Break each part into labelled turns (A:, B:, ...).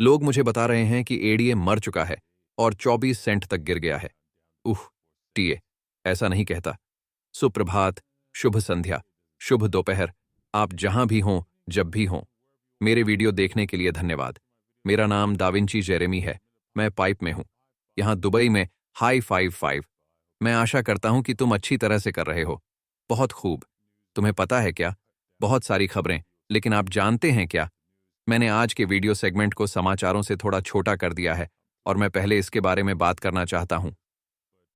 A: लोग मुझे बता रहे हैं कि एडीए मर चुका है और 24 सेंट तक गिर गया है। उह, टीए, ऐसा नहीं कहता। सुप्रभात, शुभ संध्या, शुभ दोपहर, आप जहां भी हों, जब भी हों। मेरे वीडियो देखने के लिए धन्यवाद। मेरा नाम दाविंची जेरेमी है। मैं पाइप में हूं, यहां दुबई में। High five five. मैं आशा करता हूं कि तुम अच्छी तरह से कर रहे हो। बहुत खूब। तुम्हें पता है क्या? बहुत सारी खबरें, लेकिन आप जानते हैं क्या? मैंने आज के वीडियो सेगमेंट को समाचारों से थोड़ा छोटा कर दिया है और मैं पहले इसके बारे में बात करना चाहता हूं।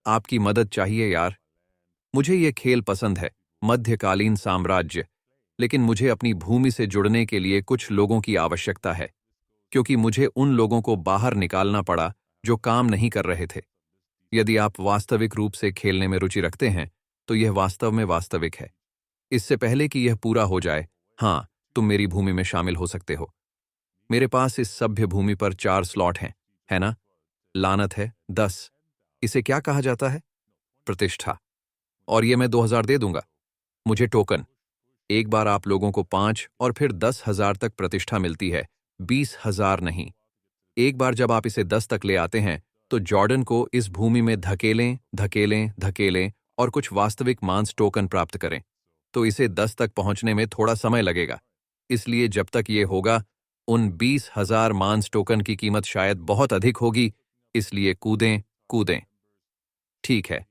A: आपकी मदद चाहिए यार। मुझे ये खेल पसंद है, मध्यकालीन साम्राज्य, लेकिन मुझे अपनी भूमि से जुड़ने के लिए कुछ लोगों की आवश्यकता है, क्योंकि मुझे उन लोगों को बाहर निकालना पड़ा जो काम नहीं कर रहे थे। यदि आप वास्तविक रूप से खेलने में रुचि रखते हैं, तो यह वास्तव में वास्तविक है। इससे पहले कि यह पूरा हो जाए, हाँ, तुम मेरी भूमि में शामिल हो सकते हो। मेरे पास इस सभ्य भूमि पर 4 स्लॉट हैं, है ना? लानत है, 10। इसे क्या कहा जाता है? प्रतिष्ठा। और ये मैं 2000 दे दूंगा। मुझे टोकन। एक बार आप लोगों को 5 और फिर 10,000 तक प्रतिष्ठा मिलती है, 20,000 नहीं। एक बार जब आप इसे 10 तक ले आते हैं, तो जॉर्डन को इस भूमि में धकेलें, धकेलें, धकेलें और कुछ वास्तविक मांस टोकन प्राप्त करें। तो इसे 10 तक पहुंचने में थोड़ा समय लगेगा। इसलिए जब तक ये होगा, उन 20,000 मांस टोकन की कीमत शायद बहुत अधिक होगी, इसलिए कूदें, कूदें। ठीक है,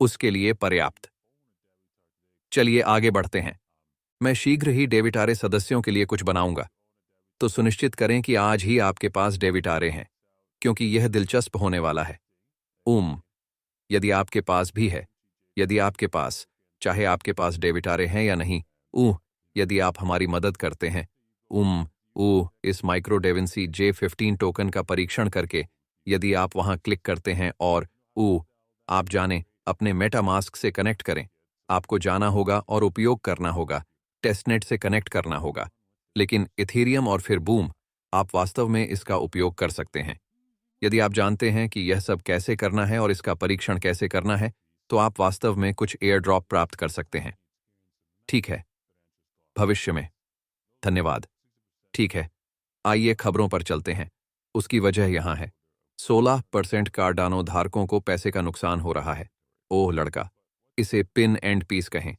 A: उसके लिए पर्याप्त। चलिए आगे बढ़ते हैं। मैं शीघ्र ही डेविटारे सदस्यों के लिए कुछ बनाऊंगा, तो सुनिश्चित करें कि आज ही आपके पास डेविटारे हैं, क्योंकि यह दिलचस्प होने वाला है। यदि आपके पास भी है, यदि आपके पास, चाहे आपके पास डेविटारे हैं या नहीं, यदि आप हमारी मदद करते हैं, इस माइक्रो डेविंसी J15 टोकन का परीक्षण करके, यदि आप वहां क्लिक करते हैं और आप जाने, अपने मेटामास्क से कनेक्ट करें। आपको जाना होगा और उपयोग करना होगा, टेस्टनेट से कनेक्ट करना होगा, लेकिन इथेरियम और फिर बूम, आप वास्तव में इसका उपयोग कर सकते हैं। यदि आप जानते हैं कि यह सब कैसे करना है और इसका परीक्षण कैसे करना है, तो आप वास्तव में कुछ एयर ड्रॉप प्राप्त कर सकते हैं। ठीक है, भविष्य में। धन्यवाद। ठीक है, आइए खबरों पर चलते हैं। उसकी वजह यहां है। 16% कार्डानो धारकों को पैसे का नुकसान हो रहा है। ओह लड़का, इसे पिन एंड पीस कहें।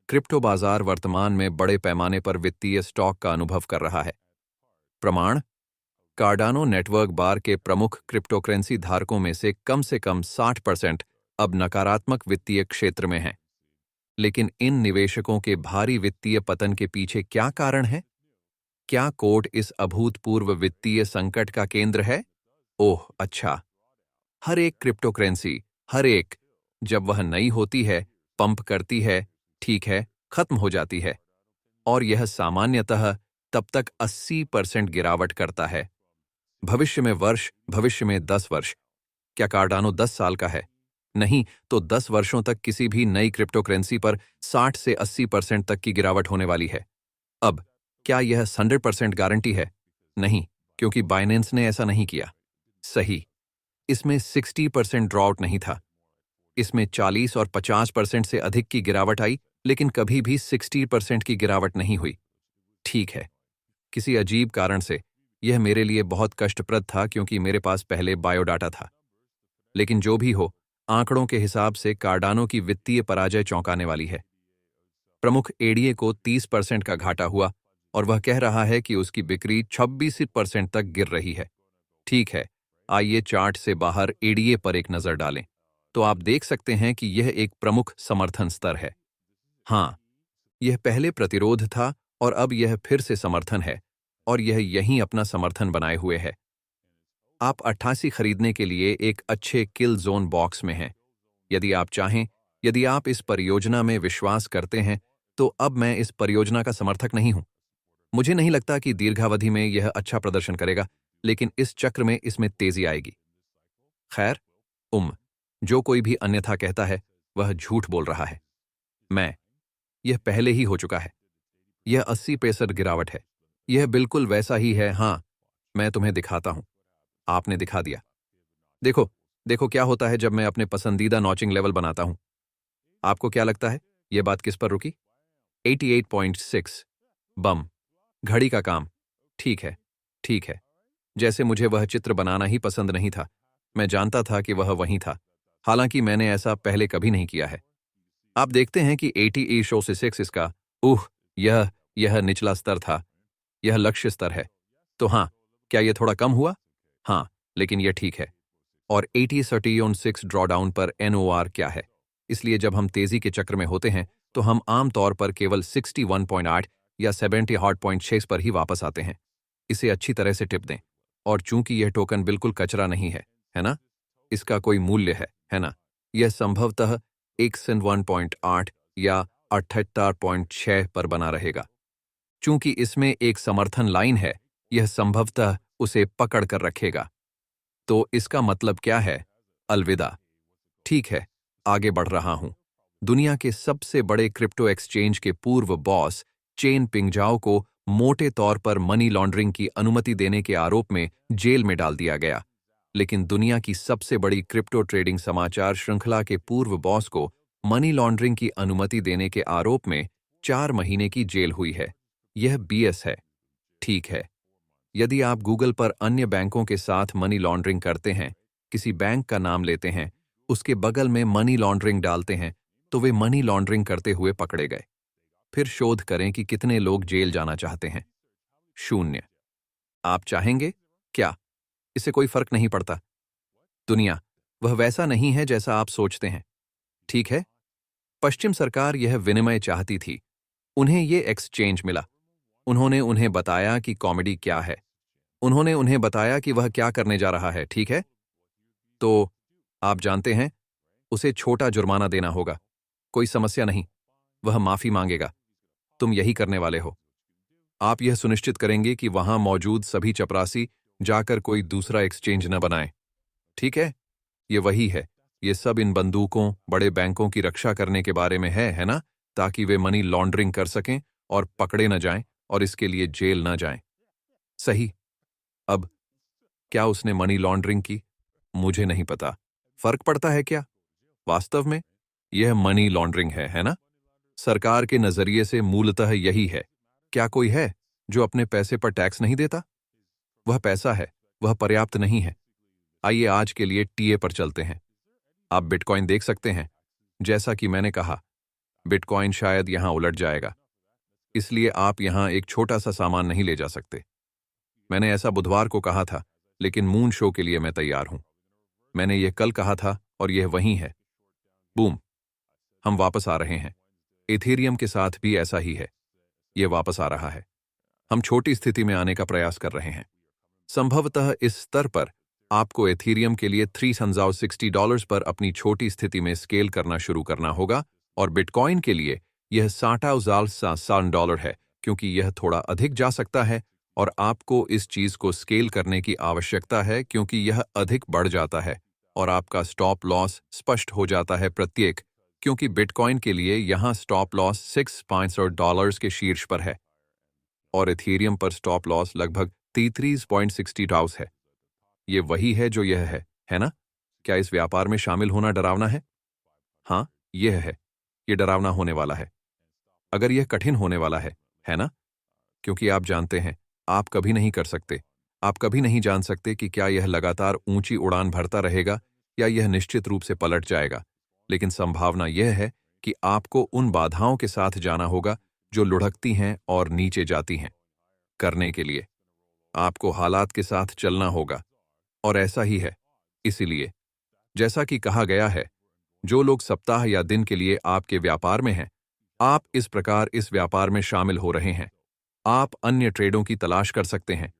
A: क्रिप्टो बाजार वर्तमान में बड़े पैमाने पर वित्तीय स्टॉक का अनुभव कर रहा है। प्रमाण? कार्डानो नेटवर्क बार के प्रमुख क्रिप्टोकरेंसी धारकों में से कम 60% अब नकारात्मक वित्तीय क्षेत्र में हैं। लेकिन इन निवेशकों के भारी वित्तीय पतन के पीछे क्या कारण है? क्या कोर्ट इस अभूतपूर्व वित्तीय संकट का केंद्र है? ओह अच्छा। हर एक क्रिप्टोकरेंसी, हर एक, जब वह नई होती है, पंप करती है, ठीक है, खत्म हो जाती है। और यह सामान्यतः तब तक 80% गिरावट करता है। भविष्य में वर्ष, भविष्य में 10 वर्ष। क्या कार्डानो 10 साल का है? नहीं, तो 10 वर्षों तक किसी भी नई क्रिप्टोकरेंसी पर 60 से 80% तक की गिरावट होने वाली है। अब, क्या यह 100% गारंटी है? नहीं, क्योंकि बाइनेंस ने ऐसा नहीं किया। सही। इसमें 60% ड्रॉआउट नहीं था। इसमें 40 और 50% से अधिक की गिरावट आई, लेकिन कभी भी 60% की गिरावट नहीं हुई। ठीक है। किसी अजीब कारण से, यह मेरे लिए बहुत कष्टप्रद था क्योंकि मेरे पास पहले बायोडाटा था। लेकिन जो भी हो, आंकड़ों के हिसाब से कार्डानो की वित्तीय पराजय चौंकाने वाली है। प्रमुख एडीए को 30% का घाटा हुआ और वह कह रहा है कि उसकी बिक्री 26% तक गिर रही है। ठीक है, आइए चार्ट से बाहर एडीए पर एक नजर डालें। तो आप देख सकते हैं कि यह एक प्रमुख समर्थन स्तर है। हाँ, यह पहले प्रतिरोध था और अब यह फिर से समर्थन है, और यह यहीं अपना समर्थन बनाए हुए है। आप 88 खरीदने के लिए एक अच्छे किल जोन बॉक्स में हैं। यदि आप चाहें, यदि आप इस परियोजना में विश्वास करते हैं, तो अब मैं इस परियोजना का समर्थक नहीं हूं। मुझे नहीं लगता कि दीर्घावधि में यह अच्छा प्रदर्शन करेगा, लेकिन इस चक्र में इसमें तेजी आएगी। खैर, जो कोई भी अन्यथा कहता है, वह झूठ बोल रहा है। यह पहले ही हो चुका है। यह 80% गिरावट है। यह बिल्कुल वैसा ही है। हाँ, मैं तुम्हें दिखाता हूं। आपने दिखा दिया। देखो, देखो क्या होता है जब मैं अपने पसंदीदा नॉचिंग लेवल बनाता हूं। आपको क्या लगता है, यह बात किस पर रुकी? 88.6। बम। घड़ी का काम। ठीक है, ठीक है। जैसे मुझे वह चित्र बनाना ही पसंद नहीं था। मैं जानता था कि वह वहीं था, हालांकि मैंने ऐसा पहले कभी नहीं किया है। आप देखते हैं कि ATE शो से 6 इसका उह यह निचला स्तर था। यह लक्ष्य स्तर है। तो हाँ, क्या यह थोड़ा कम हुआ? हाँ, लेकिन यह ठीक है। और 80-30 ड्रॉडाउन पर NOR क्या है? इसलिए जब हम तेजी के चक्र में होते हैं तो हम आम तौर पर केवल 61.8 या 70.6 पर ही वापस आते हैं। इसे अच्छी तरह से टिप दें। और चूंकि यह टोकन बिल्कुल कचरा नहीं है ना? इसका कोई मूल्य है ना? यह संभवतः 101.8 या 78.6 पर बना रहेगा। चूंकि इसमें एक समर्थन लाइन है, यह संभवतः उसे पकड़ कर रखेगा। तो इसका मतलब क्या है? अलविदा। ठीक है, आगे बढ़ रहा हूं। दुनिया के सबसे बड़े क्रिप्टो एक्सचेंज के पूर्व बॉस चेन पिंगजाओ को मोटे तौर पर मनी लॉन्ड्रिंग की अनुमति देने के आरोप में जेल में डाल दिया गया। लेकिन दुनिया की सबसे बड़ी क्रिप्टो ट्रेडिंग समाचार श्रृंखला के पूर्व बॉस को मनी लॉन्ड्रिंग की अनुमति देने के आरोप में 4 महीने की जेल हुई है। यह BS है। ठीक है। यदि आप गूगल पर अन्य बैंकों के साथ मनी लॉन्ड्रिंग करते हैं, किसी बैंक का नाम लेते हैं, उसके बगल में मनी लॉन्ड्रिंग डालते हैं, तो वे मनी लॉन्ड्रिंग करते हुए पकड़े गए। फिर शोध करें कि कितने लोग जेल जाना चाहते हैं। 0। आप चाहेंगे? क्या? इससे कोई फर्क नहीं पड़ता। दुनिया वह वैसा नहीं है जैसा आप सोचते हैं। ठीक है? पश्चिम सरकार यह विनिमय चाहती थी। उन्हें यह एक्सचेंज मिला। उन्होंने उन्हें बताया कि कॉमेडी क्या है। उन्होंने उन्हें बताया कि वह क्या करने जा रहा है, ठीक है? तो आप जानते हैं, उसे छोटा जुर्माना देना होगा। कोई समस्या नहीं, वह माफी मांगेगा। तुम यही करने वाले हो। आप यह सुनिश्चित करेंगे कि वहां मौजूद सभी चपरासी जाकर कोई दूसरा एक्सचेंज न बनाएं। ठीक है? ये वही है। ये सब इन बंदूकों, बड़े बैंकों की रक्षा करने के बारे में है ना? ताकि वे मनी लॉन्ड्रिंग कर सकें और पकड़े न जाएं और इसके लिए जेल न जाएं। सही। अब क्या उसने मनी लॉन्ड्रिंग की? मुझे नहीं पता। फर्क पड़ता है क्या? वास्तव में यह मनी लॉन्ड्रिंग है ना? सरकार के नजरिए से मूलतः यही है। क्या कोई है जो अपने पैसे पर टैक्स नहीं देता? वह पैसा है, वह पर्याप्त नहीं है। आइए आज के लिए टीए पर चलते हैं। आप बिटकॉइन देख सकते हैं। जैसा कि मैंने कहा, बिटकॉइन शायद यहां उलट जाएगा। इसलिए आप यहां एक छोटा सा सामान नहीं ले जा सकते। मैंने ऐसा बुधवार को कहा था, लेकिन मून शो के लिए मैं तैयार हूं। मैंने यह कल कहा था और यह वहीं है। बूम, हम वापस आ रहे हैं। एथेरियम के साथ भी ऐसा ही है। यह वापस आ रहा है। हम छोटी स्थिति में आने का प्रयास कर रहे हैं। संभवतः इस स्तर पर आपको एथेरियम के लिए $360 पर अपनी छोटी स्थिति में स्केल करना शुरू करना होगा और बिटकॉइन के लिए यह $60,000 है, क्योंकि यह थोड़ा अधिक जा सकता है और आपको इस चीज को स्केल करने की आवश्यकता है क्योंकि यह अधिक बढ़ जाता है और आपका स्टॉप लॉस स्पष्ट हो जाता है प्रत्येक, क्योंकि बिटकॉइन के लिए यहां स्टॉप लॉस $665 के शीर्ष पर है और इथेरियम पर स्टॉप लॉस लगभग 33.60 है। ये वही है जो यह है ना? क्या इस व्यापार में शामिल होना डरावना है? हाँ, यह है। यह डरावना होने वाला है। अगर यह कठिन होने वाला है ना? क्योंकि आप जानते हैं, आप कभी नहीं कर सकते। आप कभी नहीं जान सकते कि क्या यह लगातार ऊंची उड़ान भरता रहेगा या यह निश्चित रूप से पलट जाएगा। लेकिन संभावना यह है कि आपको उन बाधाओं के साथ जाना होगा जो लुढ़कती हैं और नीचे जाती हैं। करने के लिए आपको हालात के साथ चलना होगा और ऐसा ही है। इसीलिए जैसा कि कहा गया है, जो लोग सप्ताह या दिन के लिए आपके व्यापार में हैं, आप इस प्रकार इस व्यापार में शामिल हो रहे हैं। आप अन्य ट्रेडों की तलाश कर सकते हैं।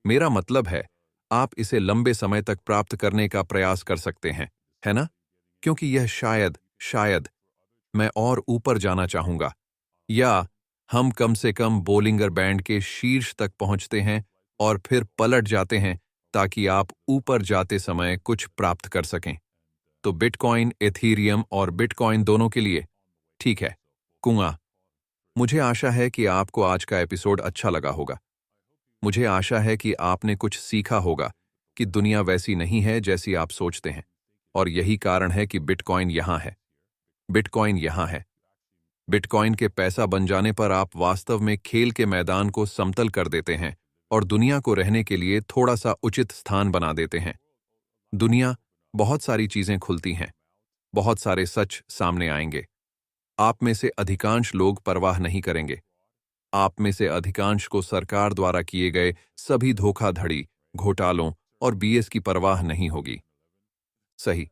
A: मेरा मतलब है, आप इसे लंबे समय तक प्राप्त करने का प्रयास कर सकते हैं, है ना? क्योंकि यह शायद मैं और ऊपर जाना चाहूंगा, या हम कम से कम बोलिंगर बैंड के शीर्ष तक पहुंचते हैं और फिर पलट जाते हैं ताकि आप ऊपर जाते समय कुछ प्राप्त कर सकें। तो बिटकॉइन, एथीरियम और बिटकॉइन दोनों के लिए ठीक है। कुआं। मुझे आशा है कि आपको आज का एपिसोड अच्छा लगा होगा। मुझे आशा है कि आपने कुछ सीखा होगा कि दुनिया वैसी नहीं है जैसी आप सोचते हैं, और यही कारण है कि बिटकॉइन यहां है। बिटकॉइन यहां है। बिटकॉइन के पैसा बन जाने पर आप वास्तव में खेल के मैदान को समतल कर देते हैं और दुनिया को रहने के लिए थोड़ा सा उचित स्थान बना देते हैं। दुनिया, बहुत सारी चीजें खुलती हैं, बहुत सारे सच सामने आएंगे। आप में से अधिकांश लोग परवाह नहीं करेंगे। आप में से अधिकांश को सरकार द्वारा किए गए सभी धोखाधड़ी, घोटालों और बीएस की परवाह नहीं होगी। सही,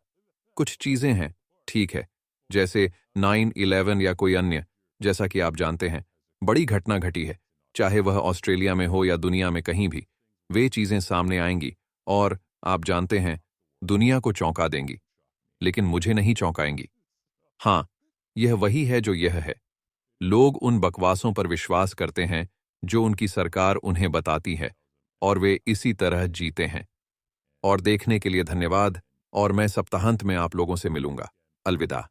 A: कुछ चीजें हैं, ठीक है, जैसे 9/11 या कोई अन्य, जैसा कि आप जानते हैं, बड़ी घटना घटी है, चाहे वह ऑस्ट्रेलिया में हो या दुनिया में कहीं भी, वे चीजें सामने आएंगी और आप जानते हैं, दुनिया को चौंका देंगी, लेकिन मुझे नहीं चौंकाएंगी। हाँ, यह वही है जो यह है। लोग उन बकवासों पर विश्वास करते हैं जो उनकी सरकार उन्हें बताती है, और वे इसी तरह जीते हैं। और देखने के लिए धन्यवाद, और मैं सप्ताहांत में आप लोगों से मिलूंगा। अलविदा।